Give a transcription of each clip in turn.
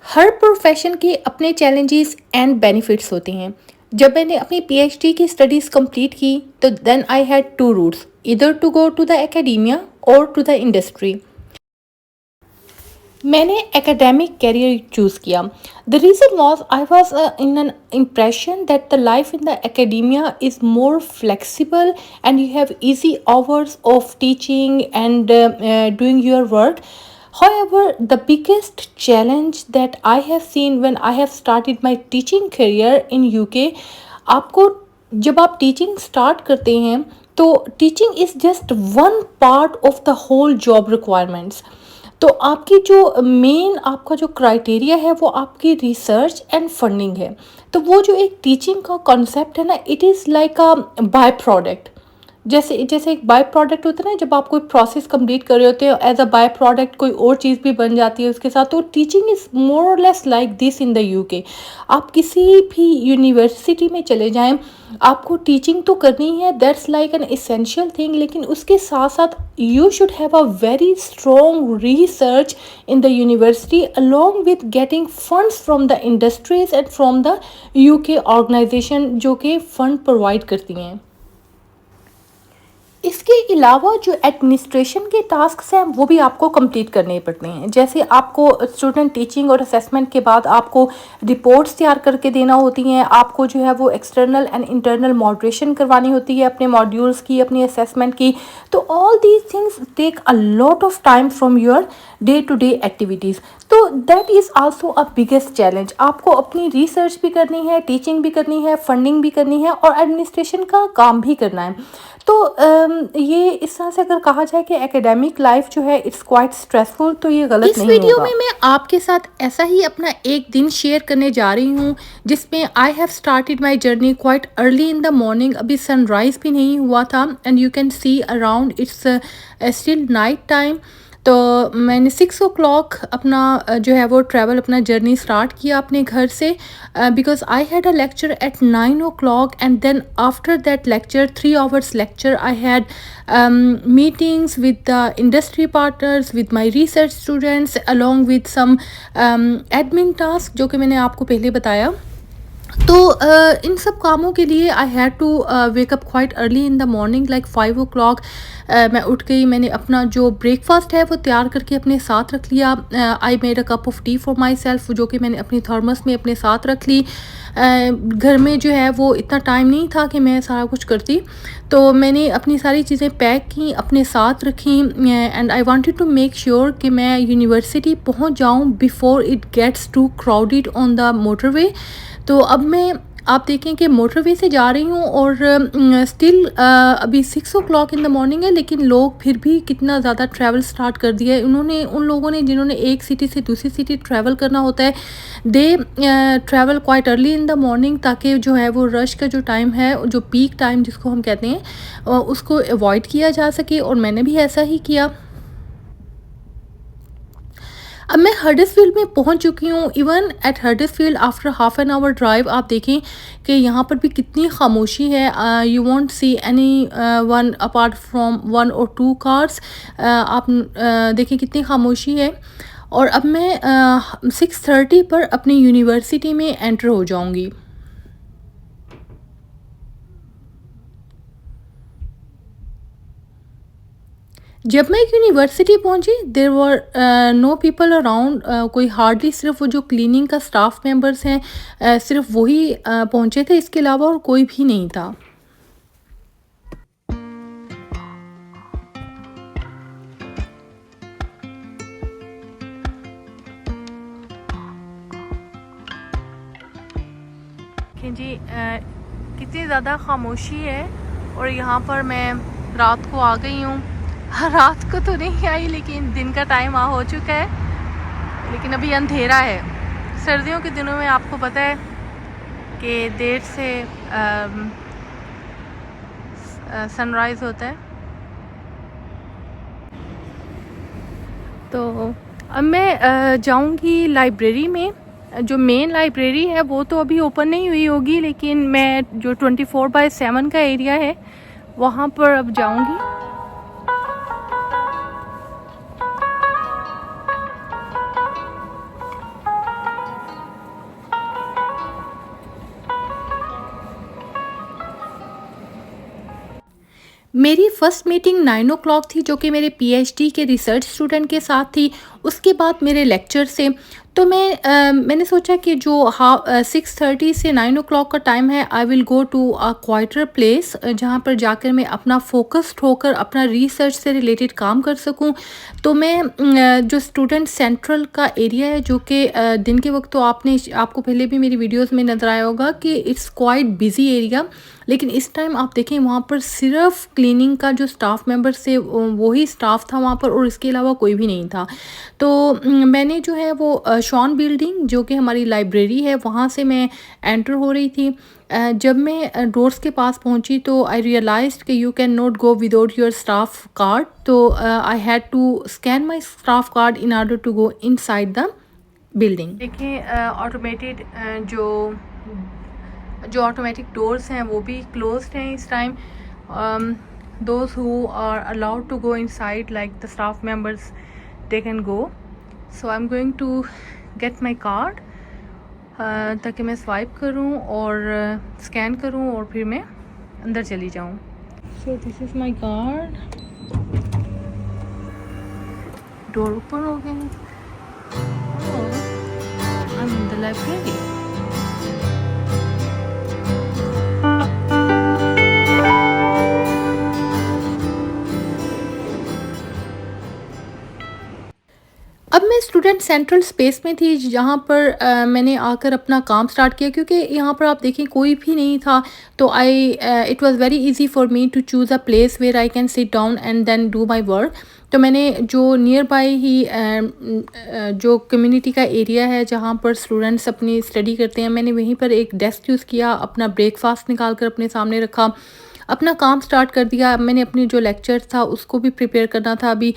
हर profession के अपने challenges and benefits होते हैं। जब मैंने अपनी पीएचडी की स्टडीज़ कंप्लीट की तो then I had two routes, इधर to go to the academia और टू द इंडस्ट्री। मैंने एकेडमिक कैरियर चूज़ किया। The reason was I was in an impression that the life in the academia is more flexible and you have easy hours of teaching and doing your work. However, the biggest challenge that I have seen when I have started my teaching career in UK, आपको जब आप teaching start करते हैं तो teaching is just one part of the whole job requirements. तो आपकी जो main आपका जो क्राइटेरिया है वो आपकी रिसर्च एंड फंडिंग है। तो वो जो एक टीचिंग का कॉन्सेप्ट है ना, it is like a by product. जैसे जैसे एक बाय प्रोडक्ट होता है ना, जब आप कोई प्रोसेस कंप्लीट कर रहे होते हो एज अ बाय प्रोडक्ट कोई और चीज़ भी बन जाती है उसके साथ। तो टीचिंग इज़ मोर और less like this in the UK. आप किसी भी यूनिवर्सिटी में चले जाएं, आपको टीचिंग तो करनी है, that's like an essential thing, लेकिन उसके साथ साथ you should have a very strong research in the university along with getting funds from the industries and from the UK organisation जो कि फंड प्रोवाइड करती हैं। इसके अलावा जो एडमिनिस्ट्रेशन के टास्क्स हैं वो भी आपको कंप्लीट करने पड़ते हैं। जैसे आपको स्टूडेंट टीचिंग और असेसमेंट के बाद आपको रिपोर्ट्स तैयार करके देना होती हैं, आपको जो है वो एक्सटर्नल एंड इंटरनल मॉडरेशन करवानी होती है अपने मॉड्यूल्स की, अपनी असेसमेंट की। तो all these things take a lot of time from your day to day activities. तो that is also a biggest challenge. आपको अपनी रिसर्च भी करनी है, टीचिंग भी करनी है, फंडिंग भी करनी है और एडमिनिस्ट्रेशन का काम भी करना है। तो ये इस तरह से अगर कहा जाए कि एकेडमिक लाइफ जो है इट्स क्वाइट स्ट्रेसफुल, तो ये गलत इस नहीं वीडियो होगा। में मैं आपके साथ ऐसा ही अपना एक दिन शेयर करने जा रही हूँ जिसमें I have started my journey quite early in the morning. अभी सनराइज़ भी नहीं हुआ था and you can see around its still night time. तो मैंने 6 o'clock अपना जो है वो ट्रैवल अपना जर्नी स्टार्ट किया अपने घर से, because I had a lecture at 9 o'clock and then after that lecture 3 hours lecture I had meetings with the industry partners, with my research students, along with some admin tasks जो कि मैंने आपको पहले बताया। तो इन सब कामों के लिए I had to wake up quite early in the morning like 5 o'clock। मैं उठ गई, मैंने अपना जो ब्रेकफास्ट है वो तैयार करके अपने साथ रख लिया। I made a cup of T for my self जो कि मैंने अपनी थर्मस में अपने साथ रख ली। घर में जो है वो इतना टाइम नहीं था कि मैं सारा कुछ करती, तो मैंने अपनी सारी चीज़ें पैक की, अपने साथ रखी and I wanted to make sure कि मैं यूनिवर्सिटी पहुंच जाऊं before it gets too crowded on the motorway. तो अब मैं आप देखें कि मोटरवे से जा रही हूँ और स्टिल अभी 6 o'clock इन द मॉर्निंग है, लेकिन लोग फिर भी कितना ज़्यादा ट्रैवल स्टार्ट कर दिया है उन्होंने। उन लोगों ने जिन्होंने एक सिटी से दूसरी सिटी ट्रैवल करना होता है, दे travel quite early in the morning ताकि जो है वो रश का जो टाइम है, जो पीक टाइम जिसको हम कहते हैं, उसको अवॉइड किया जा सके। और मैंने भी ऐसा ही किया। अब मैं हडर्सफील्ड में पहुंच चुकी हूँ। Even at Huddersfield after half an hour drive आप देखें कि यहाँ पर भी कितनी खामोशी है। You want see any one apart from 1 or 2 cars. आप देखें कितनी खामोशी है। और अब मैं 6:30 पर अपनी यूनिवर्सिटी में एंटर हो जाऊँगी। जब मैं एक यूनिवर्सिटी पहुंची देर वर नो पीपल अराउंड। कोई हार्डली, सिर्फ वो जो क्लीनिंग का स्टाफ मेंबर्स हैं सिर्फ वही पहुंचे थे, इसके अलावा और कोई भी नहीं था। देखें जी कितनी ज़्यादा खामोशी है। और यहाँ पर मैं रात को आ गई हूँ। रात को तो नहीं आई लेकिन दिन का टाइम हो चुका है, लेकिन अभी अंधेरा है। सर्दियों के दिनों में आपको पता है कि देर से सनराइज़ होता है। तो अब मैं जाऊंगी लाइब्रेरी में। जो मेन लाइब्रेरी है वो तो अभी ओपन नहीं हुई होगी, लेकिन मैं जो 24/7 का एरिया है वहाँ पर अब जाऊंगी। मेरी फर्स्ट मीटिंग 9 ओ क्लॉक थी, जो कि मेरे पीएचडी के रिसर्च स्टूडेंट के साथ थी। उसके बाद मेरे लेक्चर से, तो मैंने सोचा कि जो 6:30 से 9 ओ क्लॉक का टाइम है, I will go to a quieter place, जहाँ पर जाकर मैं अपना फोकस्ड होकर अपना रिसर्च से रिलेटेड काम कर सकूँ। तो मैं जो स्टूडेंट सेंट्रल का एरिया है, जो कि दिन के वक्त तो आपको पहले भी मेरी वीडियोस में नज़र आया होगा कि इट्स क्वाइट बिजी एरिया, लेकिन इस टाइम आप देखें वहाँ पर सिर्फ क्लीनिंग का जो स्टाफ मेंबर्स थे वही स्टाफ था वहाँ पर, और इसके अलावा कोई भी नहीं था। तो मैंने जो है वो शॉन बिल्डिंग, जो कि हमारी लाइब्रेरी है, वहाँ से मैं एंटर हो रही थी। जब मैं डोर्स के पास पहुँची तो आई रियलाइज्ड कि you can not go without your staff card. तो I had to scan my staff card in order to go inside the building. देखिए ऑटोमेटेड जो ऑटोमेटिक डोर्स हैं वो भी क्लोज्ड हैं इस time. Those who are allowed to go inside like the staff members, they can go. So I am going to get my card, ताकि मैं swipe करूं और स्कैन करूं और फिर मैं अंदर चली जाऊं। So this is my card. Door open हो गए। I am in the library. अब मैं स्टूडेंट सेंट्रल स्पेस में थी, जहाँ पर मैंने आकर अपना काम स्टार्ट किया, क्योंकि यहाँ पर आप देखें कोई भी नहीं था। तो it was very easy for me to choose a place where I can sit down and then do my work. तो मैंने जो नियर बाय ही जो कम्युनिटी का एरिया है जहाँ पर स्टूडेंट्स अपनी स्टडी करते हैं, मैंने वहीं पर एक डेस्क यूज़ किया, अपना ब्रेकफास्ट निकाल कर अपने सामने रखा, अपना काम स्टार्ट कर दिया। मैंने अपनी जो लेक्चर था उसको भी प्रिपेयर करना था। अभी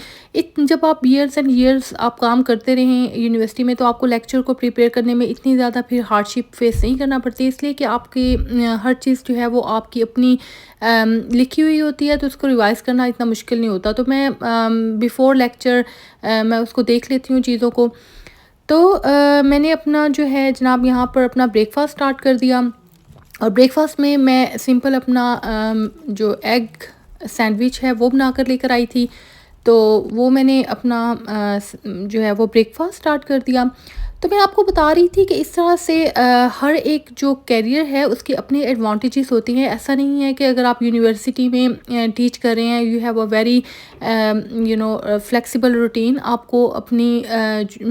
जब आप ईयर्स एंड ईयर्स आप काम करते रहें यूनिवर्सिटी में, तो आपको लेक्चर को प्रिपेयर करने में इतनी ज़्यादा फिर हार्डशिप फेस नहीं करना पड़ती, इसलिए कि आपकी हर चीज़ जो है वो आपकी अपनी लिखी हुई होती है, तो उसको रिवाइज़ करना इतना मुश्किल नहीं होता। तो मैं बिफ़ोर लेक्चर मैं उसको देख लेती हूँ चीज़ों को। तो मैंने अपना जो है जनाब यहाँ पर अपना ब्रेकफास्ट स्टार्ट कर दिया, और ब्रेकफास्ट में मैं सिंपल अपना जो एग सैंडविच है वो बना कर लेकर आई थी। तो वो मैंने अपना जो है वो ब्रेकफास्ट स्टार्ट कर दिया। तो मैं आपको बता रही थी कि इस तरह से हर एक जो कैरियर है उसके अपने एडवांटेजेस होती हैं। ऐसा नहीं है कि अगर आप यूनिवर्सिटी में टीच कर रहे हैं, you have a very flexible routine. आपको अपनी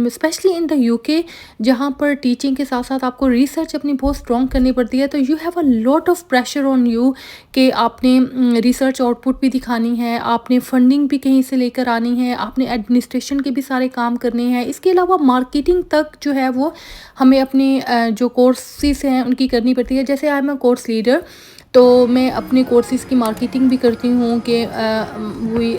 स्पेशली इन द यूके, जहाँ पर टीचिंग के साथ साथ आपको रिसर्च अपनी बहुत स्ट्रॉन्ग करनी पड़ती है, तो you have a lot of pressure on you कि आपने रिसर्च आउटपुट भी दिखानी है, आपने फंडिंग भी कहीं से लेकर आनी है, आपने एडमिनिस्ट्रेशन के भी सारे काम करने हैं। इसके अलावा मार्केटिंग तक जो है वो हमें अपने जो कोर्सेज हैं उनकी करनी पड़ती है। जैसे I am a course leader, तो मैं अपने कोर्सेज़ की मार्केटिंग भी करती हूँ कि we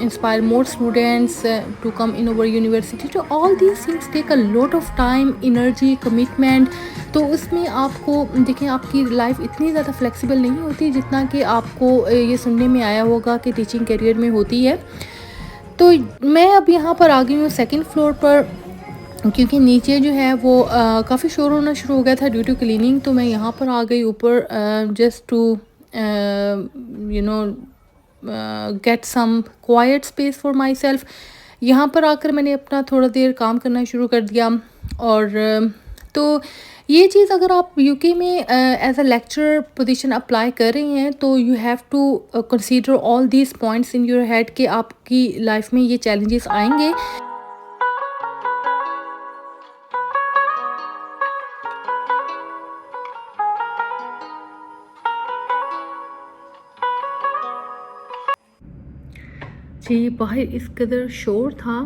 inspire more students to come in our university. तो all these things take a lot of time, energy, commitment. तो उसमें आपको देखें, आपकी लाइफ इतनी ज़्यादा फ्लेक्सिबल नहीं होती जितना कि आपको ये सुनने में आया होगा कि टीचिंग करियर में होती है। तो मैं अब यहाँ पर आ गई हूँ सेकंड फ्लोर पर, क्योंकि नीचे जो है वो काफ़ी शोर होना शुरू हो गया था ड्यू टू क्लीनिंग। तो मैं यहाँ पर आ गई ऊपर just to get some quiet space for myself. यहाँ पर आकर मैंने अपना थोड़ा देर काम करना शुरू कर दिया। और तो ये चीज़ अगर आप यूके में as a lecturer position apply कर रही हैं, तो you have to consider all these points in your head कि आपकी लाइफ में ये चैलेंजेस आएंगे। जी, बाहर इस कदर शोर था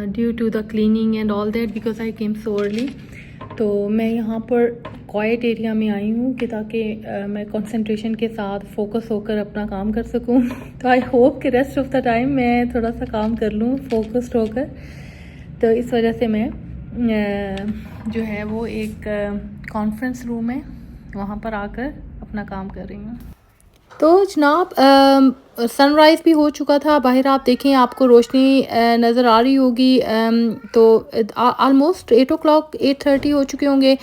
due to the cleaning and all that, because I came so early. तो मैं यहाँ पर क्वाइट एरिया में आई हूँ कि ताकि मैं कंसंट्रेशन के साथ फोकस होकर अपना काम कर सकूँ। तो आई होप कि रेस्ट ऑफ द टाइम मैं थोड़ा सा काम कर लूँ फोकस्ड होकर। तो इस वजह से मैं जो है वो एक कॉन्फ्रेंस रूम है वहाँ पर आकर अपना काम कर रही हूँ। तो जनाब सनराइज़ भी हो चुका था। बाहर आप देखें, आपको रोशनी नज़र आ रही होगी। तो ऑलमोस्ट 8 ओ क्लॉक 8:30 हो चुके होंगे।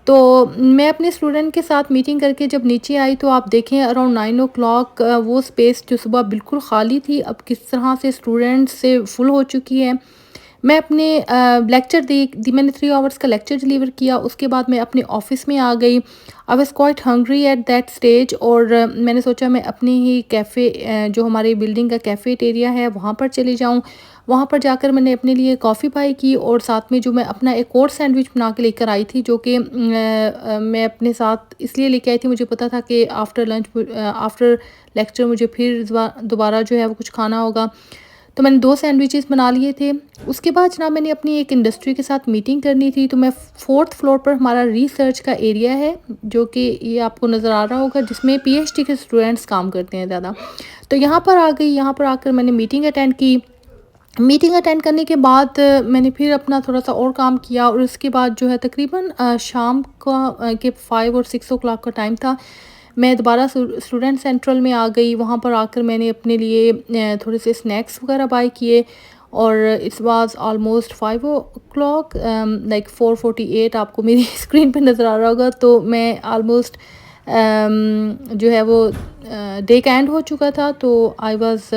तो मैं अपने स्टूडेंट के साथ मीटिंग करके जब नीचे आई तो आप देखें अराउंड 9 ओ क्लॉक वो स्पेस जो सुबह बिल्कुल खाली थी अब किस तरह से स्टूडेंट्स से फुल हो चुकी है। मैं अपने लेक्चर दी मैंने 3 आवर्स का लेक्चर डिलीवर किया, उसके बाद मैं अपने ऑफ़िस में आ गई। I was quite hungry at that stage और मैंने सोचा मैं अपने ही कैफ़े जो हमारी बिल्डिंग का कैफ़ेटेरिया है वहाँ पर चली जाऊँ। वहाँ पर जाकर मैंने अपने लिए कॉफ़ी बाय की और साथ में जो मैं अपना एक और सैंडविच बना के लेकर आई थी जो कि मैं अपने साथ इसलिए लेके आई थी, मुझे पता था कि आफ्टर लेक्चर मुझे फिर दोबारा जो है वो कुछ खाना होगा। तो मैंने 2 सैंडविचेस बना लिए थे। उसके बाद जनाब मैंने अपनी एक इंडस्ट्री के साथ मीटिंग करनी थी, तो मैं 4th फ्लोर पर हमारा रिसर्च का एरिया है, जो कि ये आपको नज़र आ रहा होगा, जिसमें पीएचडी के स्टूडेंट्स काम करते हैं ज़्यादा। तो यहाँ पर आ गई, यहाँ पर आकर मैंने मीटिंग अटेंड की। मीटिंग अटेंड करने के बाद मैंने फिर अपना थोड़ा-सा और काम किया और उसके बाद जो है तकरीबन शाम का के 5 और 6 ओ क्लॉक का टाइम था। मैं दोबारा स्टूडेंट सेंट्रल में आ गई, वहाँ पर आकर मैंने अपने लिए थोड़े से स्नैक्स वगैरह बाय किए और it's was almost 5 o'clock like 4:48 आपको मेरी स्क्रीन पे नज़र आ रहा होगा। तो मैं ऑलमोस्ट जो है वो डे का एंड हो चुका था, तो I was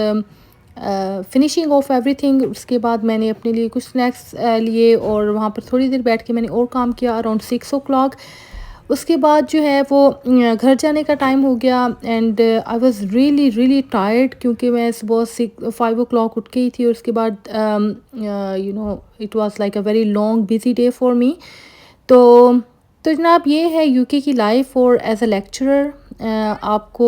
finishing of everything. उसके बाद मैंने अपने लिए कुछ स्नैक्स लिए और वहाँ पर थोड़ी देर बैठ के मैंने और काम किया अराउंड 6 ओ क्लॉक। उसके बाद जो है वो घर जाने का टाइम हो गया and I was really really tired क्योंकि मैं सुबह 5 ओ क्लॉक उठ गई थी और उसके बाद it was like a very long busy day for me. तो तो जनाब ये है यूके की लाइफ और एज अ लेक्चरर आपको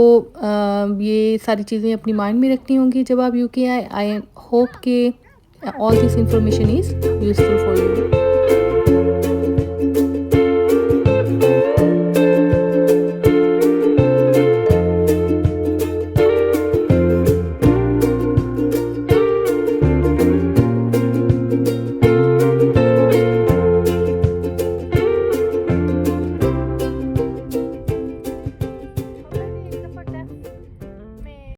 ये सारी चीज़ें अपनी माइंड में रखनी होंगी जब आप यूके आए। आई होप कि all this information is useful for you.